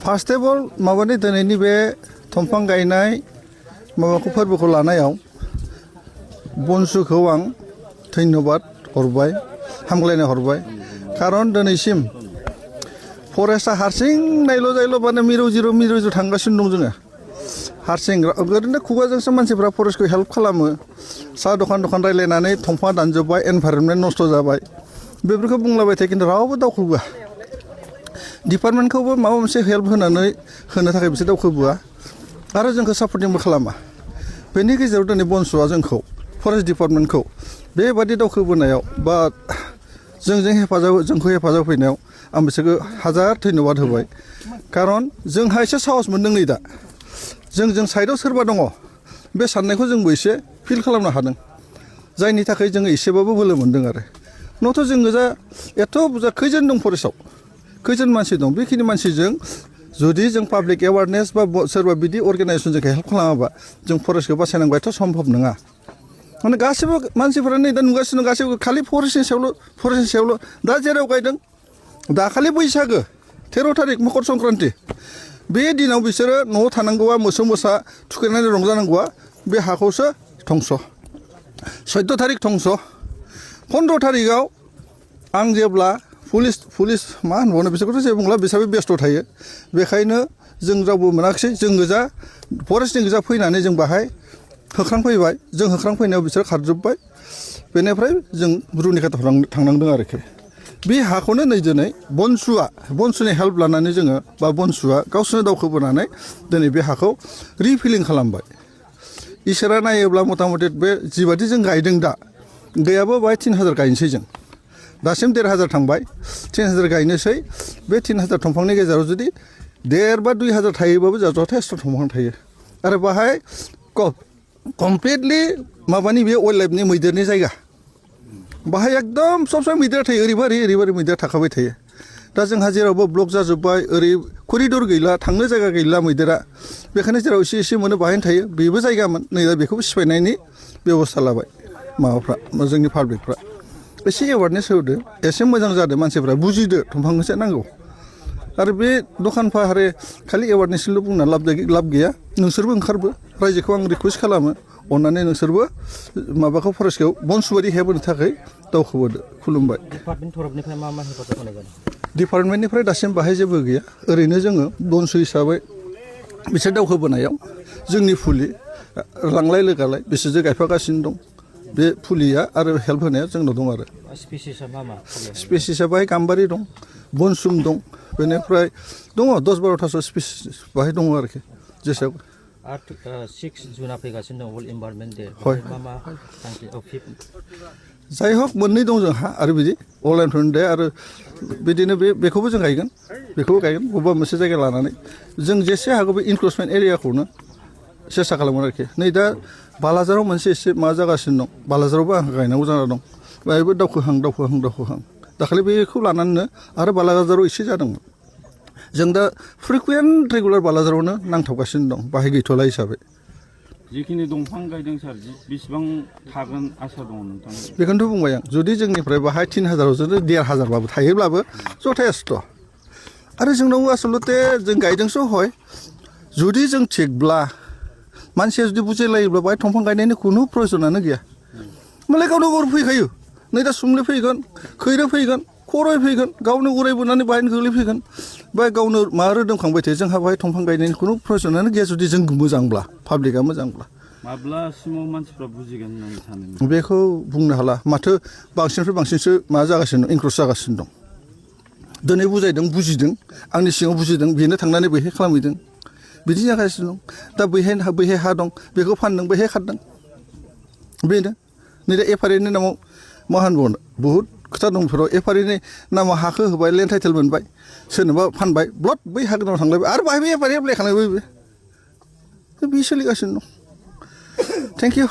first of all माबानि दिनैनि बे दंफां गायनाय माबाखौ फोरबोखौ लानायाव बनसुखौ आं धन्यबाद हरबाय हामग्लायनाय हरबाय खारन दिनैसिम फरेस्टआ हारसिं नायल' जायल' माने मिरौ जिरौ थांगासिनो दं जोङो हारसिं ओरैनो खुगाजोंसो मानसिफ्रा फरेस्टखौ हेल्प खालामो साहा दखान रायलायनानै दंफां दानजोब्बाय एनभाइरनमेन्ट नस्थ' जाबाय बेफोरखौ बुंलाबाय थायो खिन्थु रावबो दावखोबोआ डिपार्टमेन्टखौबो माबा मोनसे हेल्प होनो थाखाय बिसोर दावखोबोआ आरो जोंखौ सापर्टिंबो खालामा बेनि गेजेराव दिनै बनसुआ जोंखौ फरेस्ट डिपार्टमेन्टखौ बेबादि दावखोबोनायाव बा जोंखौ हेफाजाब होनायाव आं बिसोरखौ हाजार धन्यबाद होबाय खारन जोंहा एसे साहस मोनदों नै दा जों साइडआव सोरबा दङ बे साननायखौ जोंबो एसे फिल खालामनो हादों जायनि थाखाय जोङो एसेबाबो बोलो मोनदों आरो नथ' जों गोजा एथ' बुरजा खैजोन दं फरेस्टआव खैजोन मानसि दं बेखिनि मानसिजों जुदि जों पाब्लिक एवारनेस बा सोरबा बिदि अर्गेनाइजेसनजों हेल्प खालामाबा जों फरेस्टखौ बासायनांगौआथ' सम्भब नङा माने गासैबो मानसिफोरा नै दा नुगासिनो गासैबो खालि फरेस्टनि सायावल' दा जेराव गायदों दाखालि बैसागो 13 थारिख मकर संक्रान्ति बे दिनाव बिसोरो न'आव थानांगौआ मोसौ मोसा थुखैनानै रंजानांगौआ बे हाखौसो धंस' 14 थारिख धंस' 15 थारिखआव आं जेब्ला पुलिस मा होनबावनो बिसोरखौथ' जेबो बुंला बिसोरबो बेस्थ' थायो बेखायनो जों रावबो मोनाखिसै जों गोजा फरेस्टनि गोजा फैनानै जों बाहाय होख्रांफैबाय जों होख्रांफैनायाव बिसोर खारजोब्बाय बेनिफ्राय जों रुनिखाता थांनांदों आरोखि बे हाखौनो नै दिनै बनसुनि हेल्प लानानै जोङो बा बनसुआ गावसोरनो दावखोबोनानै दिनै बे हाखौ रिफिलिं खालामबाय इसोरा नायोब्ला मथा मथि बे जिबादि जों गायदों दा गैयाबो बाहाय 3000 गायनोसै जों दासिम 1500 थांबाय 3000 गायनोसै बे 3000 दंफांनि गेजेराव जुदि 1,500 बा 2000 थायोबाबो जोंहा जथेस्थ' दंफां थायो आरो बाहाय कमप्लिटलि माबानि बे वाइल्ड लाइफनि मैदेरनि जायगा बाहाय एकदम सब मैदेर थायो ओरैबारि मैदेर थाखाबाय थायो दा जोंहा जेरावबो ब्लक जाजोब्बाय ओरै करिडर गैला थांनो जायगा गैला मैदेरा बेखायनो जेराव एसे मोनो बाहायनो थायो बेबो जायगामोन नै दा बेखौबो सिफायनायनि बेबस्था लाबाय माबाफ्रा जोंनि पाब्लिकफ्रा एसे एवारनेस होदो एसे मोजां जादों मानसिफ्रा बुजिदो दंफांखौसो नांगौ आरो बे दखान फाहारे खालि एवारनेसल' बुंना लाब गैया नोंसोरबो ओंखारबो रायजोखौ आं रिकुवेस्ट खालामो अन्नानै नोंसोरबो माबाखौ फरेस्टखौ बनसुबादि हेफाजाब थाखाय दावखोबोदो खुलुमबाय डिपार्टमेन्ट तरफनिफ्राय मा हेफाजाब होनाय जादों डिपार्टमेन्टनिफ्राय दासिम बाहाय जेबो गैया ओरैनो जोङो बनसु हिसाबै बिसोर दावखोबोनायाव जोंनि फुलि लांलाय लोगालाय बिसोरजों गायफागासिनो दं बे फुलिया आरो हेल्प होनाया जोंनाव दं आरो स्पेसिसआ बाहाय गाम्बारि दं बनसुम दं बेनिफ्राय दङ 10-12थासो स्पेसिस बाहाय दङ आरोखि जेसेबां 6 जुना फैगासिनो दं वर्ल्ड इनभाइरनमेन्ट डे मा थांखि जाय हक मोननै दं जोंहा आरो बिदि वर्ल्ड इनभाइरनमेन्ट डे आरो बिदिनो बेखौबो जों गायगोन बबेबा मोनसे जायगा लानानै जों जेसे हागौ बे इनक्ल'जमेन्ट एरियाखौनो सेस्था खालामगोन आरोखि नै दा बालाजाराव मोनसे एसे मा जागासिनो दं बालाजारावबो आंहा गायनांगौ जाना दं बेहायबो दावखोहां दाखालि बेखौ लानानैनो आरो बालाजाराव एसे जादोंमोन जों दा फ्रिकुवेन्ट रेगुलार बालाजारावनो नांथाबगासिनो दं बाहाय गैथ'ला हिसाबै जिखिनि दंफां गायदों सार बेसेबां थागोन आसा दङ नोंथां बेखौनोथ' बुंबाय आं जुदि जोंनिफ्राय बाहाय 3000 जुदि 1500 थायोब्लाबो जथेस्थ' आरो जोंनाव आसलथे जों गायदोंसो हय जुदि जों थिगब्ला मानसिया जुदि बुजायलायोब्ला बाहाय दंफां गायनायनि खुनु प्रयजनानो गैया मालाय गावनो गाव फैखायो नै दा सुमलि फैगोन खैरो फैगोन खराय फैगोन गावनो उरायबोनानै बाहायनो गोग्लैफैगोन बा गावनो मा रोदोमखांबाय थायो जोंहा बाहाय दंफां गायनायनि खुनु प्रयजनानो गैया जुदि जों मोजांब्ला पाब्लिकआ मोजांब्ला माब्लासिमाव मानसिफ्रा बुजिगोन होननानै सानो बेखौ बुंनो हाला माथो बांसिननिफ्राय बांसिनसो मा जागासिनो दं इनक्ल'ज जागासिनो दं दिनै बुजायदों बुजिदों आंनि सिगाङाव बुजिदों बेनो थांनानै बैहाय खालामहैदों बिदि जागासिनो दं दा बैहाय हा दं बेखौ फानदों बैहाय खारदों बेनो नै दा एफआरएनि नामाव मा होनबावनो बहुद खोथा दं बेफोराव एफआरएनि नामाव हाखौ होबाय लेन्ड टाइटेल मोनबाय सोरनोबा फानबाय ब्लड बै हा गोनाङाव थांलायबाय आरो बाहायबो एफआरए एप्लाइ खालामबाय बे सोलिगासिनो दं थेंक इउ